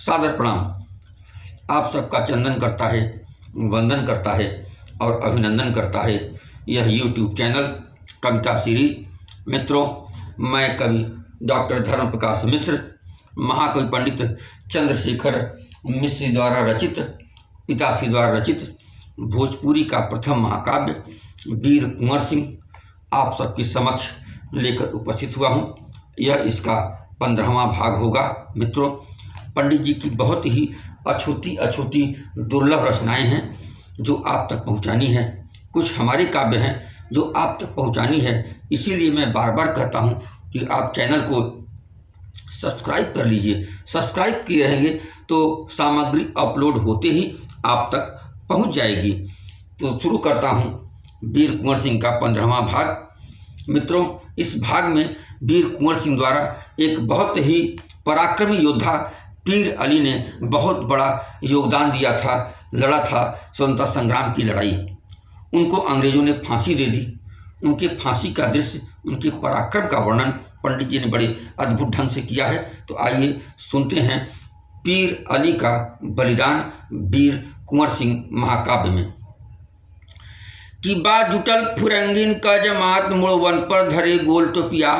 सादर प्रणाम। आप सबका चंदन करता है, वंदन करता है और अभिनंदन करता है यह यूट्यूब चैनल कविता सीरीज। मित्रों, मैं कवि डॉक्टर धर्म प्रकाश मिश्र, महाकवि पंडित चंद्रशेखर मिश्र द्वारा रचित, पिताश्री द्वारा रचित भोजपुरी का प्रथम महाकाव्य वीर कुंवर सिंह आप सबके समक्ष लेकर उपस्थित हुआ हूँ। यह इसका 15वां भाग होगा। मित्रों, पंडित जी की बहुत ही अछूती दुर्लभ रचनाएं हैं जो आप तक पहुंचानी है। कुछ हमारे काव्य हैं जो आप तक पहुंचानी है। इसीलिए मैं बार बार कहता हूं कि आप चैनल को सब्सक्राइब कर लीजिए। सब्सक्राइब किए रहेंगे तो सामग्री अपलोड होते ही आप तक पहुंच जाएगी। तो शुरू करता हूं वीर कुंवर सिंह का 15वां भाग। मित्रों, इस भाग में वीर कुंवर सिंह द्वारा एक बहुत ही पराक्रमी योद्धा पीर अली ने बहुत बड़ा योगदान दिया था, लड़ा था स्वतंत्रता संग्राम की लड़ाई। उनको अंग्रेजों ने फांसी दे दी। उनके फांसी का दृश्य, उनके पराक्रम का वर्णन पंडित जी ने बड़े अद्भुत ढंग से किया है। तो आइए सुनते हैं पीर अली का बलिदान वीर कुंवर सिंह महाकाव्य में। कि बा जुटल फिरंगिन का जमात मुड़वन पर धरे गोल टोपिया,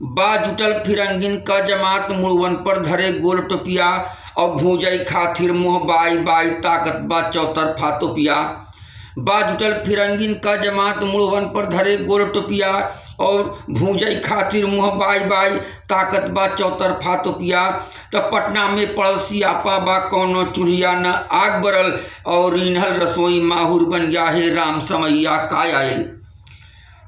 बा जुटल फिरंगिन का जमात मुड़वन पर धरे गोल टोपिया, और भूजई खातिर मुँह बाई बाई ताकत बा चौतरफा तोपिया। बा जुटल फिरंगिन का जमात मुड़वन पर धरे गोल टोपिया, और भूजई खातिर मुँह बाई बाई ताकत बा चौतरफा तोपिया। तब पटना में पड़ल सियापा बा कौनो चूल्हिया न आग बरल, और रीन्हल रसोई माहुर बन गया है राम समैया काय आयल।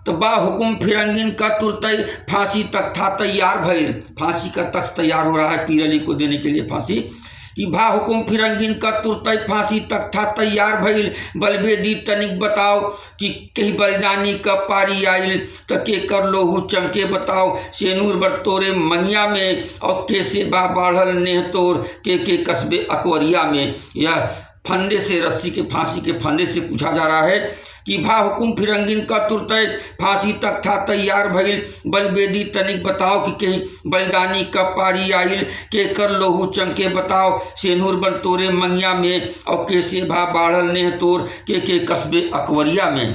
तो बा हुकुम फिरंगिन का तुरतई फांसी तक था तैयार भइल। फांसी का तख्त तैयार हो रहा है पीर अली को देने के लिए फांसी। कि भा हुकुम फिरंगिन का तुरतई फांसी तक था तैयार भइल, बलबेदी तनिक बताओ कि कही बलिदानी का पारी आइल। तो के कर लोहू चमके बताओ सेनूर बर तोरे मंगिया में, और कैसे बा बाढ़ल नेह तोर के कस्बे अकवरिया में। यह फंदे से, रस्सी के फांसी के फंदे से पूछा जा रहा है कि भा हुकुम फिरंगिन का तुरतई फांसी तक था तैयार भइल, बलबेदी तनिक बताओ कि कहीं बलिदानी कब पारी आइल। के कर लोहू चमके बताओ सेनूर बन तोरे मंगिया में, और कैसे भा बाढ़ल नेह तोर के कस्बे अकवरिया में।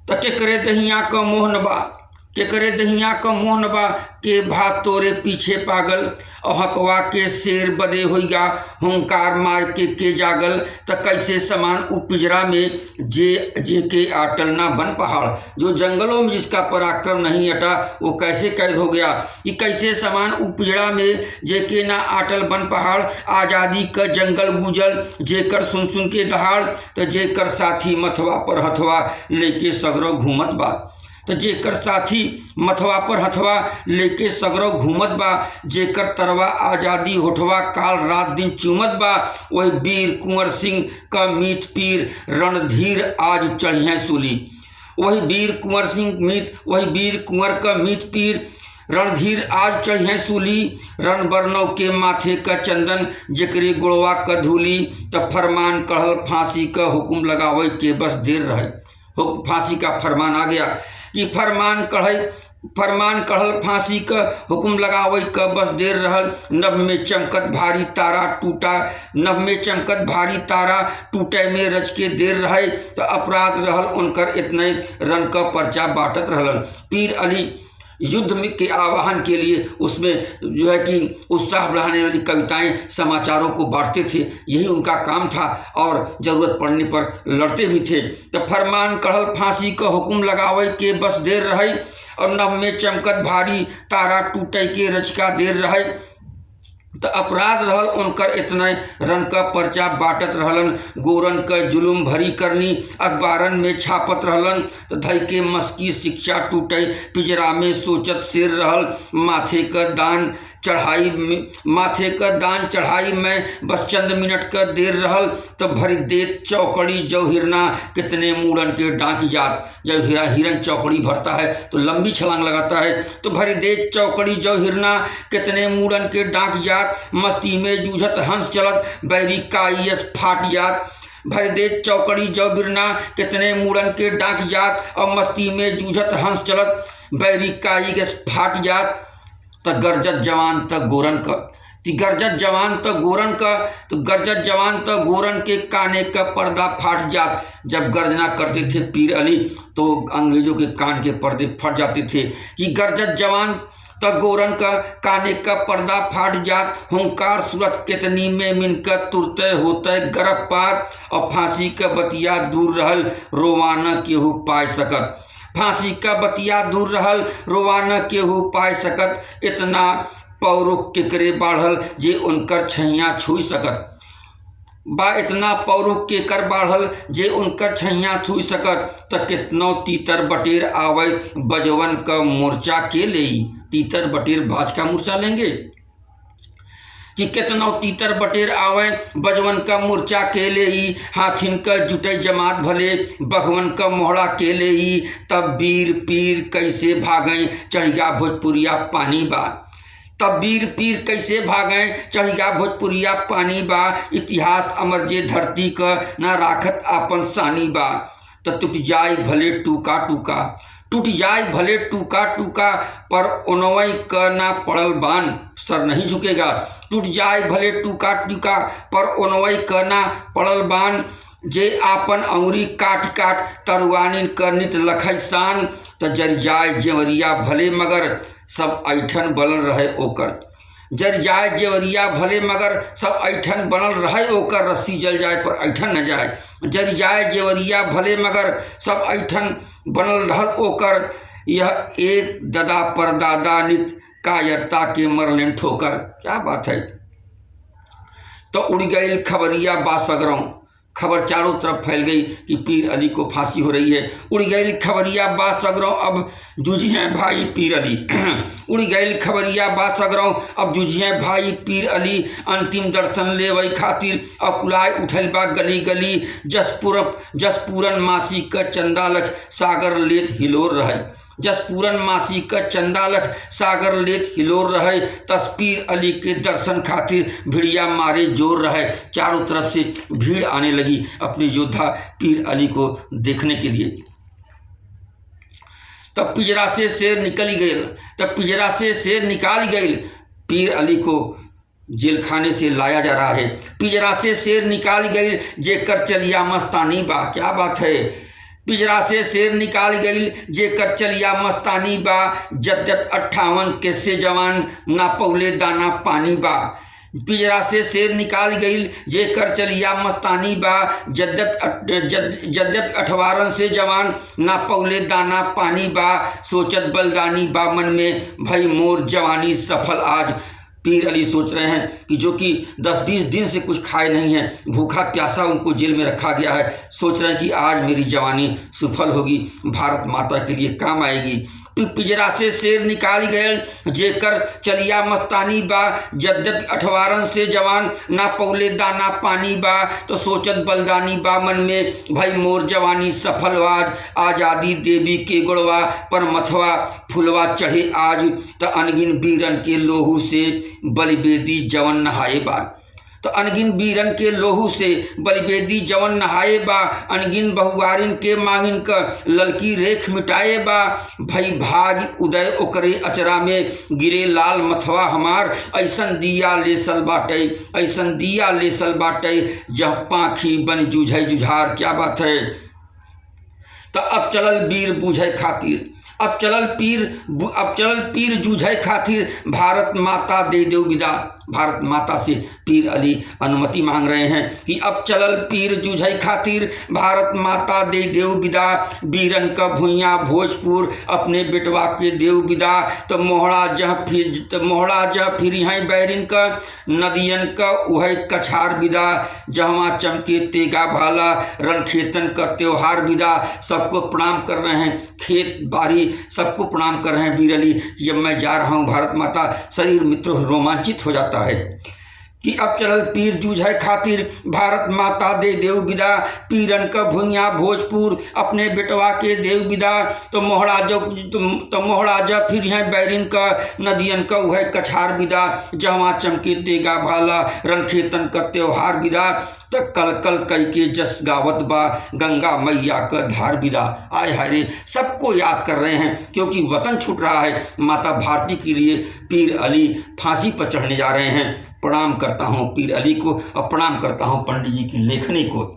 तो के करे दहिया का मोहनबा, के करे दहिया का मोहनबा, के भा तोरे पीछे पागल, और हकवा के शेर बदे होइगा हुंकार मार के जागल। तो कैसे समान उपिजरा में जे के आटल ना बन पहाड़। जो जंगलों में जिसका पराक्रम नहीं हटा वो कैसे कैद हो गया। कि कैसे समान उपिजरा में जे के ना आटल बन पहाड़, आज़ादी का जंगल गुजल जेकर सुन के दहाड़। तो जेकर साथी मथवा पर हथवा लेके सगरो घूमत बा, तो जेकर साथी मथवा पर हथवा लेके सगरो घूमत बा, जेकर तरवा आज़ादी होठवा काल रात दिन चूमत बा। वही वीर कुंवर सिंह का मीत पीर रणधीर आज चढ़िया सूली। वही वीर कुंवर सिंह मीत, वही वीर कुंवर का मीत पीर रणधीर आज चढ़िया सूली। रण बरनौ के माथे का चंदन जेकरे गुड़वा का धूली। तब फरमान कहल फांसी का हुक्म लगावे के बस देर रहे। फांसी का फरमान आ गया कि फरमान कहल फांसी का हुक्म लगावे का बस देर रहल। नभ में चमकत भारी तारा टूटा, नभ में चमकत भारी तारा टूटे में रच के देर रहे। तो अपराध रहल उनकर इतने रन का पर्चा बांटत रहलन। पीर अली युद्ध में के आह्वान के लिए उसमें जो है कि उत्साह बढ़ाने वाली कविताएं समाचारों को बांटते थे। यही उनका काम था और ज़रूरत पड़ने पर लड़ते भी थे। तो फरमान कहल फांसी का हुक्म लगावे के बस देर रहे, और नभ में चमकत भारी तारा टूटे के रचका देर रहे। तो अपराध रहल उनकर इतने रन का पर्चा बांटत रहलन। गोरन का जुलुम भरी करनी अखबारन में छापत रहलन। तो धई के मस्की शिक्षा टूटे पिजरा में सोचत शेर रहल। माथे का दान चढ़ाई में बस चंद मिनट का देर रहल। तो भरी देत चौकड़ी जो हिरना कितने मूड़न के डांकी जात। जब हिरन चौकड़ी भरता है तो लंबी छलांग लगाता है। तो भरी देत चौकड़ी जो हिरना कितने मूड़न के डांक जात। मस्ती में जूझत हंस चलत बैरी काइयस फाट जात। भर दे चौकड़ी जो बिरना कितने मूड़न के डांक जात। और मस्ती में जूझत हंस चलत बैरी काई के फाट जात। त गरजत जवान त गोरन क कि गरजत जवान त गोरन का, तो गरजत जवान त गोरन के काने का पर्दा फाट जात। जब गर्जना करते थे पीर अली तो अंग्रेजों के कान के पर्दे फट जाते थे। कि गरजत जवान त गोरन का काने का पर्दा फाट जात, हुंकार सूरत कितनी में मिनकर तुरते होते गिरफ्तार, और फांसी का बतिया दूर रहल रोवाना केहू पाए सकत। फांसी का बतिया दूर रहल रोवाना केहू पाए सकत, इतना पौरुख केकरे बाढ़ल जे उनकर छैया छुई सकत। बा इतना पौरुख केकर बाढ़ल जे उनकर छैया छुई सकत, त कितनो तीतर बटेर आवे बजवन का मोर्चा के लेई। तीतर बटेर भाज का मोर्चा लेंगे कि कितनो तीतर बटेर आवे बजवन का मोर्चा के लेई। हाथिन का जुटे जमात भले बघवन का मोहड़ा के लेई, तब वीर पीर कैसे भागें चढ़िया भोजपुरिया पानी बा। तब वीर पीर कैसे भागें चढ़िया भोजपुरिया पानी बा, इतिहास अमर जे धरती का न राखत आपन सानी बा। त टूट जाए भले टूका टूका, टूट जाए भले टूका टूका, पर उनवई का ना पड़ल बान सर नहीं झुकेगा। टूट जाए भले टूका टूका, पर उनवई का ना पड़ल बान, जे आपन अंगुरी काट काट तरुआनी का नित लखै शान। त जर जाए जेवरिया भले मगर सब ऐठन बनल रहे ओकर। जर जाए जेवरिया भले मगर सब ऐठन बनल रहे ओकर, रस्सी जल जाए पर ऐठन न जाए। जर जाए जेवरिया भले मगर सब ऐठन बनल रहल ओकर, यह एक ददा पर दादा नित कायरता के मरलेन ठोकर। क्या बात है। तो उड़ गई खबरिया बासगरों, खबर चारों तरफ फैल गई कि पीर अली को फांसी हो रही है। उड़ गई खबरिया बासगरों अब जूझिए भाई पीर अली। उड़ गई खबरिया बासगरों अब जूझिए भाई पीर अली, अंतिम दर्शन लेवई खातिर अकुलाय उठल बा गली गली। जसपूरन मासी का चंदालख सागर लेत हिलोर रहे। जसपूरन मासी का चंदालख सागर लेत हिलोर रहे, तस्पीर अली के दर्शन खातिर भिड़िया मारे जोर रहे। चारों तरफ से भीड़ आने लगी अपने योद्धा पीर अली को देखने के लिए। तब पिंजरा से शेर निकल गए, तब पिंजरा से शेर निकाल गए। पीर अली को जेल खाने से लाया जा रहा है। पिंजरा से शेर निकाल गए जेकर चलिया मस्तानी बा। क्या बात है। पिंजरा से शेर निकाल गई जेकर चलिया मस्तानी बा, जब 58 के से जवान ना पौले दाना पानी बा। पिंजरा से शेर निकाल गई जेकर चलिया मस्तानी बा, जद्यप 58 से जवान ना पौले दाना पानी बा। सोचत बलदानी बा मन में भई मोर जवानी सफल आज। पीर अली सोच रहे हैं कि जो कि 10-20 दिन से कुछ खाए नहीं है, भूखा प्यासा उनको जेल में रखा गया है। सोच रहे हैं कि आज मेरी जवानी सफल होगी, भारत माता के लिए काम आएगी। पिंजरा से शेर निकाल गए जेकर चलिया मस्तानी बा, जद्यप 58 से जवान ना पौले दाना पानी बा। तो सोचत बलदानी बा मन में भाई मोर जवानी सफल आज। आजादी देवी के गुड़वा पर मथवा फुलवा चढ़े आज, त अनगिन बीरन के लोहू से बलिवेदी जवन नहाए बा। तो अनगिन बीरन के लोहू से बलिवेदी जवन नहाए बा, अनगिन बहुआरिन के मांगिन का ललकी रेख मिटाए बा। भई भाग उदय ओकरे अचरा में गिरे लाल मथवा हमार, ऐसन दिया लेसल बाटे, ऐसन दिया लेसल बाटे, जह पाखी बन जूझे जुझार। क्या बात है। तो अब चलल वीर बूझे खातिर, अब चलल पीर जूझे खातिर, भारत माता दे देव विदा। भारत माता से पीर अली अनुमति मांग रहे हैं कि अब चलल पीर जूझे खातिर, भारत माता दे देव विदा। बीरन का भुइया भोजपुर अपने बेटवा के देव विदा। तो मोहड़ा जह फिर हैं बैरिन का, नदियन का उह कछार विदा। जहाँ चमके तेगा भाला रणखेतन का त्योहार विदा। सबको प्रणाम कर रहे हैं, खेत बाड़ी सबको प्रणाम कर रहे हैं वीर अली। जब मैं जा रहा हूँ भारत माता, शरीर मित्रों रोमांचित हो जाता है कि अब चलल पीर जूझे खातिर, भारत माता दे देव विदा। पीरन का भुइया भोजपुर अपने बेटवा के देव विदा। तो मोहड़ा जब फिर हैं बैरिन का, नदियन का उह कछार विदा। जहाँ चमके तेगा भाला रणखेतन का त्योहार विदा। तो कल कल कई के जस गावत बा गंगा मैया का धार विदा। आय हाय रे, सबको याद कर रहे हैं क्योंकि वतन छूट रहा है। माता भारती के लिए पीर अली फांसी पर चढ़ने जा रहे हैं। प्रणाम करता हूँ पीर अली को और प्रणाम करता हूँ पंडित जी की लेखनी को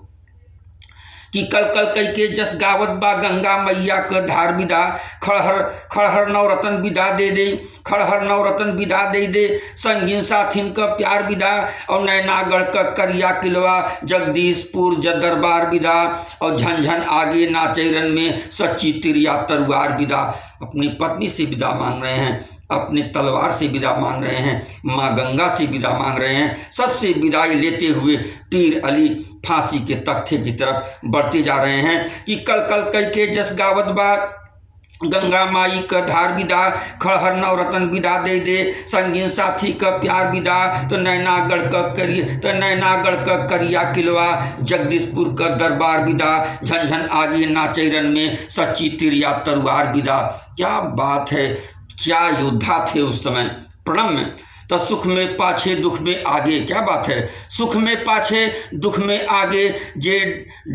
कि कल कल कई के जस गावत बा गंगा मैया क धार विदा खड़हर खड़हर नवरतन विदा दे दे खड़हर नवरतन विदा दे दे संगीन साथिन क प्यार विदा और नैनागढ़ क करिया किलवा जगदीशपुर दरबार विदा और झंझन आगे नाचैरन में सच्ची तिरिया तरुआर विदा। अपनी पत्नी से विदा मांग रहे हैं, अपने तलवार से विदा मांग रहे हैं, माँ गंगा से विदा मांग रहे हैं। सबसे विदाई लेते हुए पीर अली फांसी के तख्ते की तरफ बढ़ते जा रहे हैं कि कल कल कई के जस गावत बा गंगा माई का धार विदा खड़हर नवरतन विदा दे दे संगीन साथी का प्यार विदा तो नैनागढ़ का करिया किलवा जगदीशपुर का दरबार विदा झंझन आगे नाचैरन में सच्ची तिरिया तरुआर विदा। क्या बात है, क्या योद्धा थे उस समय। प्रणम में तो सुख में पाछे दुख में आगे, क्या बात है, सुख में पाछे दुख में आगे जे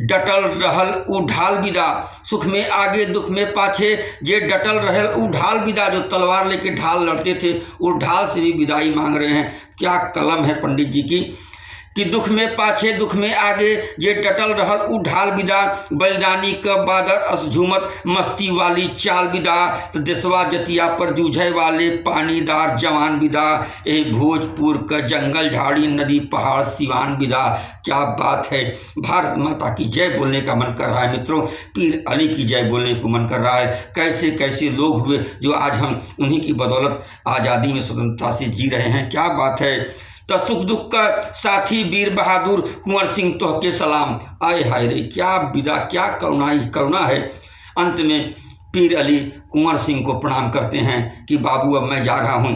डटल रहल उ ढाल विदा। सुख में आगे दुख में पाछे जे डटल रहल उ ढाल विदा। जो तलवार लेके ढाल लड़ते थे उस ढाल से भी विदाई मांग रहे हैं। क्या कलम है पंडित जी की कि दुख में पाछे दुख में आगे जे डटल रहल उ ढाल विदा। बलिदानी क बादर अस झूमत मस्ती वाली चाल विदा तो देशवा जतिया पर जूझे वाले पानीदार जवान विदा। ए भोजपुर क जंगल झाड़ी नदी पहाड़ सिवान विदा। क्या बात है, भारत माता की जय बोलने का मन कर रहा है मित्रों, पीर अली की जय बोलने को मन कर रहा है। कैसे कैसे लोग हुए जो आज हम उन्हीं की बदौलत आज़ादी में स्वतंत्रता से जी रहे हैं। क्या बात है। तो सुख दुख का साथी वीर बहादुर कुंवर सिंह तोह के सलाम। आए हाय रे, क्या विदा, क्या करुणा है। अंत में पीर अली कुंवर सिंह को प्रणाम करते हैं कि बाबू अब मैं जा रहा हूँ।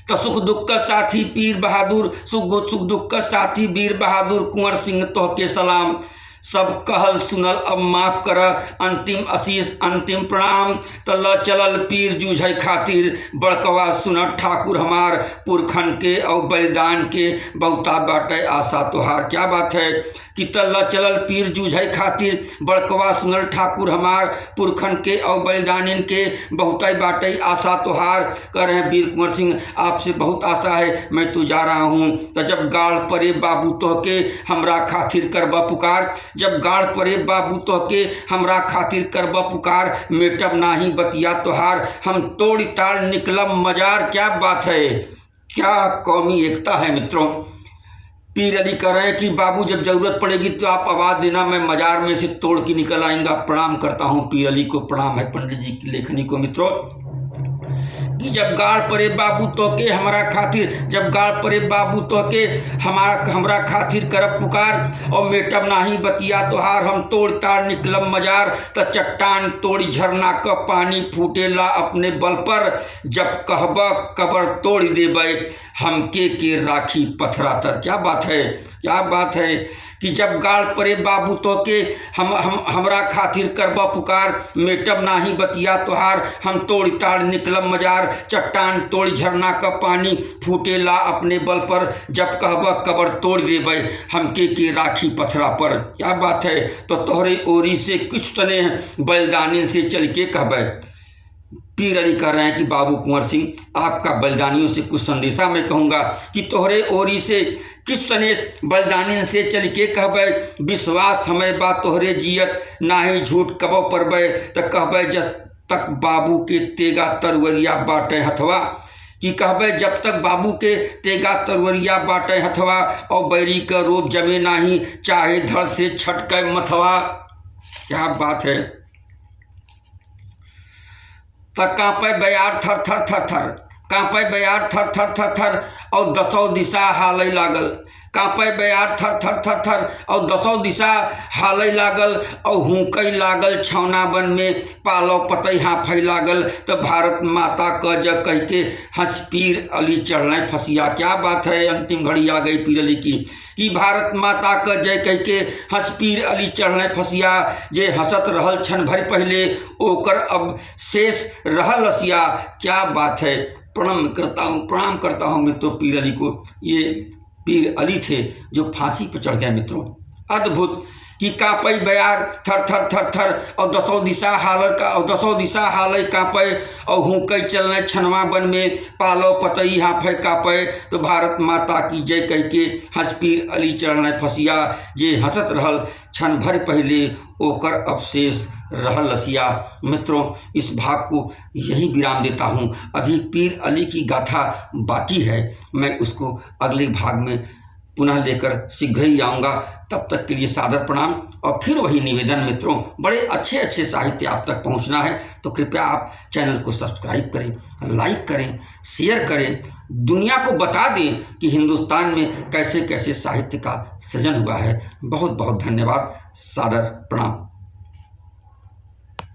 तो सुख दुख का साथी पीर बहादुर सुख दुख का साथी वीर बहादुर कुंवर सिंह तोह के सलाम। सब कहल सुनल अब माफ कर अंतिम आशीष अंतिम प्रणाम। तल चलल पीर जूझे खातिर बड़कवा सुनत ठाकुर हमार पुरखन के और बलिदान के बहुता बाटे आशा तोहार। क्या बात है कि तल्ला चलल पीर जूझे खातिर बड़कवा सुनल ठाकुर हमार पुरखन के और बलिदानिन के बहुताई बाटे आशा तोहार। कह रहे हैं वीर कुंवर सिंह आपसे बहुत आशा है, मैं तो जा रहा हूँ। तो जब गाड़ परे बाबू तोह के हमरा खातिर करबा पुकार। जब गाड़ परे बाबू तोह के हमरा खातिर करबा पुकार। मेटब नाही बतिया तोहार हम तोड़ ताड़ निकलम मजार। क्या बात है, क्या कौमी एकता है मित्रों। पीर अली कह रहे हैं कि बाबू जब जरूरत पड़ेगी तो आप आवाज़ देना, मैं मजार में से तोड़ के निकल आएंगा। प्रणाम करता हूँ पीर अली को, प्रणाम है पंडित जी की लेखनी को मित्रों कि जब गाड़ परे बाबू तो के हमारा खातिर, जब गाड़ परे बाबू तो के हमरा खातिर करब पुकार। और मेटब नाही बतिया तोहार हम तोड़ ताड़ निकलम मजार। त चट्टान तोड़ी झरना का पानी फूटेला अपने बल पर। जब कहब कबर तोड़ देबै हमके के राखी पथरा तर। क्या बात है, क्या बात है कि जब गाड़ परे बाबू तो के हमरा खातिर करबा पुकार। मेटब नाही बतिया तोहार हम तोड़ ताड़ निकलम मजार। चट्टान तोड़ झरना का पानी फूटेला अपने बल पर। जब कहब कबर तोड़ देबै हमके के राखी पथरा पर। क्या बात है। तो तोहरे ओरी से कुछ तने बलिदानी से चल के कहबै। पीर अली कह रहे हैं कि बाबू कुंवर सिंह आपका बलिदानियों से कुछ संदेशा मैं कहूँगा कि तोहरे ओरी से किस तने बलिदानी से चल के कहबै। विश्वास हमें बा तोहरे जियत नाही झूठ कबो परबै। तो कहबै जब तक बाबू के तेगा तरवरिया बाटे हथवा। कि कहबै जब तक बाबू के तेगा तरवरिया बाटे हथवा। और बैरी का रोब जमे नाही चाहे धड़ से छटके मथवा। क्या बात है। तक कांपे बयार थर थर थर थर, कांपे बयार थर थर थर थर और दसों दिशा हालै लागल। कांपे बयार थर थर थर थर और दसों दिशा हालै लागल। और हुंकै लागल छौना बन में पालो पतई हाफै लागल। तो भारत माता का ज कह के हंस पीर अली चढ़ने फसिया। क्या बात है, अंतिम घड़ी आ गई पीर अली की कि भारत माता का जय कह के हंस पीर अली चढ़ने फसिया। जे हंसत रहल क्षण भर पहले ओकर अब शेष रहल असिया। क्या बात है। प्रणाम करता हूँ मित्रों पीर अली को। ये पीर अली थे जो फांसी पर चढ़ गए मित्रों। अद्भुत कि कांपै बयार थर थर थर थर और दसों दिशा हालर का और दसों दिशा हालै कांपै और हुकै चलने छनवा वन में पालो पतई हाफै कांपै। तो भारत माता की जय कह के हंस पीर अली चरण फसिया, जे हंसत रहल क्षण भर पहले ओकर अवशेष रहल लसिया। मित्रों, इस भाग को यही विराम देता हूँ। अभी पीर अली की गाथा बाकी है, मैं उसको अगले भाग में पुनः लेकर शीघ्र ही आऊँगा। तब तक के लिए सादर प्रणाम। और फिर वही निवेदन मित्रों, बड़े अच्छे अच्छे साहित्य आप तक पहुंचना है तो कृपया आप चैनल को सब्सक्राइब करें, लाइक करें, शेयर करें, दुनिया को बता दें कि हिंदुस्तान में कैसे कैसे साहित्य का सृजन हुआ है। बहुत बहुत धन्यवाद। सादर प्रणाम।